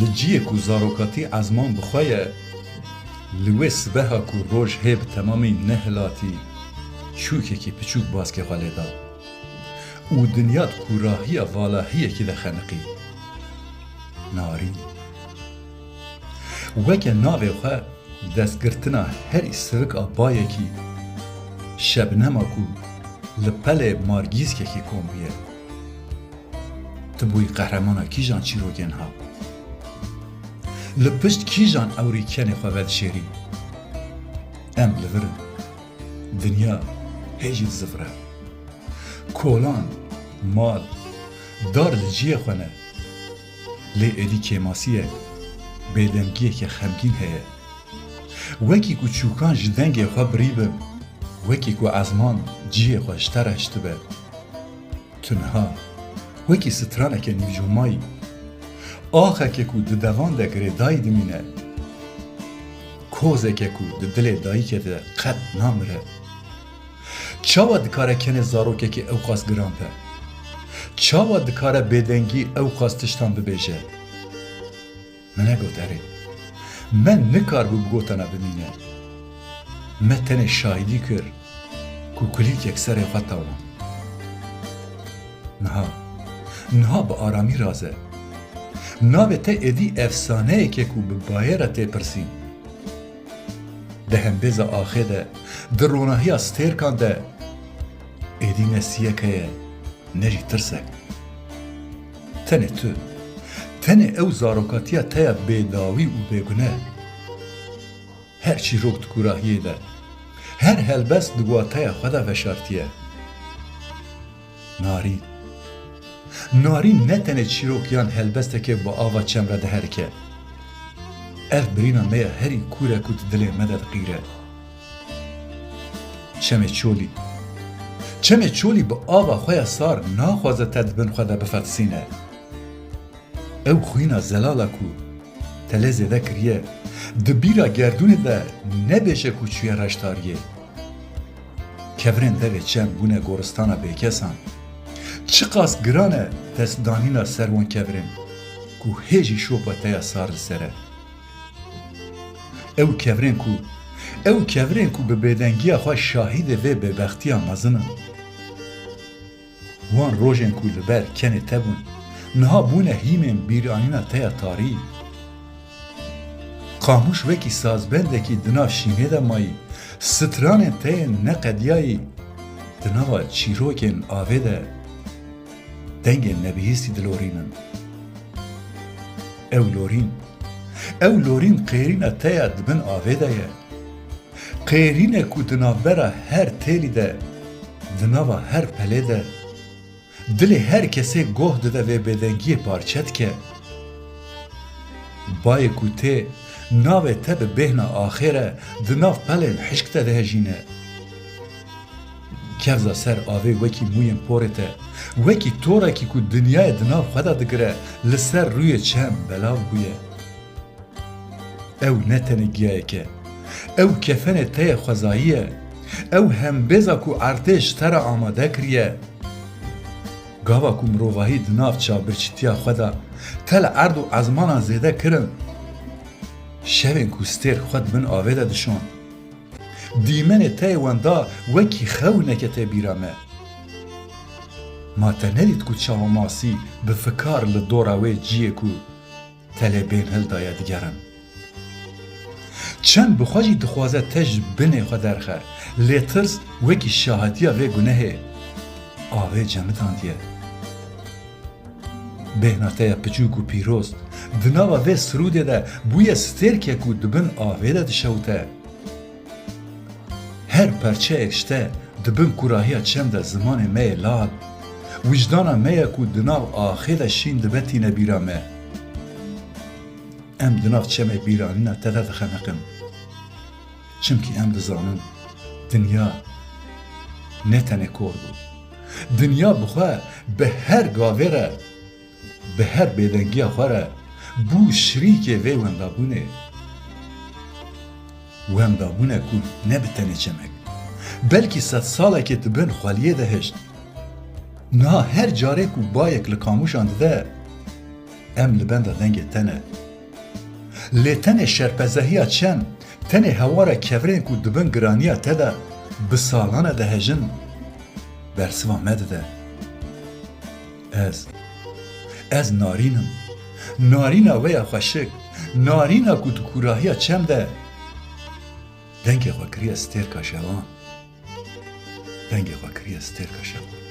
لجیه کو زاروکاتی ازمان بخواه لوی سبها کو روش هیب تمامی نهلاتی چوکه کی پچوک باز که خاله دا او دنیات کو راهی والاهیه کی ده خنقی نارین وکه ناوی خواه دستگرتنا هری سوک آبایه کی شبنما کو لپل مارگیز که کی کومیه تبوی قهرمانا کی جان چی رو گن ها لپشت کی جان اوری کنی خواه شیری ام لورن دنیا هیجی زفره کولان مال دار لجیه خونه لی ایدی کیماسیه بیدنگیه که خمگین هیه وکی کو چوکان جدنگی خواه بریبم وکی کو ازمان جیه خواه اشتره به تنها وکی سترانه که نیوجومایی آخه که کو دوان ده گره دایی دمینه کوزه که کو دل دایی که ده قد نامره چاوا دکاره کنه زاروکه که او خواست گرانته چاوا دکاره بیدنگی او خواست تشتان ببیشه منه گوتره من نکار بو گوتنا بمینه من تنه شاهدی کر کو کلیک یک سر خطاوم نها با آرامی رازه ناوه ته ادی افسانه که کو ببایره ته پرسیم ده همبیز آخه ده در روناهی استیر کن ده ادی نسیه که نجی ترسک تنه او زاروکاتیا ته بیداوی و بیگونه هر چی روکت کوراهیه ده هر هلبست دگواتای خدا وشارتیه نارین نه تنه چیروکیان هلبسته که با آوا چمره ده هرکه اف برینا میا هری کوره کود دل مدد غیره چمه چولی با آوا خویا سار ناخوازه تدبن خدا بفتسینه او خوینا زلالا کو تله زده کریه دبیرا گردونه ده نبشه کوچوی رشتاریه کورین ده چم بونه گورستانا بیکسان چقاس گرانه دست دانینا سروان کورین کو هیجی شوپا تیا سار سره او کورین کو به بیدنگی خواه شاهید و ببختی مزنن وان روژن کو لبر کنه تبون نها بونه هیمن بیرانینا تیا تاری قاموش وکی سازبنده کی دناف شینه ده مایی ستران تیا نقدیایی دناوا چیروکن آوه ده دنگ نبیهستی دلورینن او لورین قیرین تیا دبن آوه ده یه قیرین کو دنابرا هر تیلی ده دناوا هر پله ده دل هر کسی گوه ده و بدنگی پارچت که بای کو ته ناوه ته به بهنا آخره دناف پلن حشکته ده هجینه کفزا سر آوه وکی موین پورته وکی طوره کی کو دنیای دناف خدا دگره لسر روی چم بلاو بویه او نتنگیه که او کفن ته خوزاییه او هم بزا کو ارتش تر آماده کریه گاوا کو مروواهی دناف چا برچتیا خدا تل ارد و ازمانا زیده کرن شوین کو ستیر خود بن آویده دشون دیمن ته وندا وکی خونه که ته بیرامه ما تنرید کو چاو ماسی به فکار لدوراوی جیه کو تله بین هل دایا دیگرن چند بخواجی دخوازه تج بنه خود درخه لیترز وکی شاهدیا و گناه آوه جمدان دیه بهناته پچوک و پیروست دناوا و سروده ده بوی ستر که کو دبن آوه ده دشوته هر پرچه اکشته دبن کراهی چم ده زمان می لال وجدانا می کو دناو آخه ده شین دبتی نبیرامه ام دناو چم بیرانینا تده دخنقم چمکی ام دزانم دنیا نتنه کور بود دنیا بخواه به هر گاوره به هر بیدنگی خوره بو شریک وی وندابونه کو نبتنه چمک بلکی 100 ساله که دبن خالیه دهشت نه هر جاره کو بایک لکاموشان ده ام لبنده دنگ تنه لê tenê şerpezehiya çem, tenê hewara kevirên ku dibin giraniya te de bi salan de hejin, bersiva me dide. Ez narînim, narîna we ya xweşik, narîna ku tu kurahiya çem de dengê xwe kiriye stêrka şevan, dengê xwe kiriye stêrka şevan.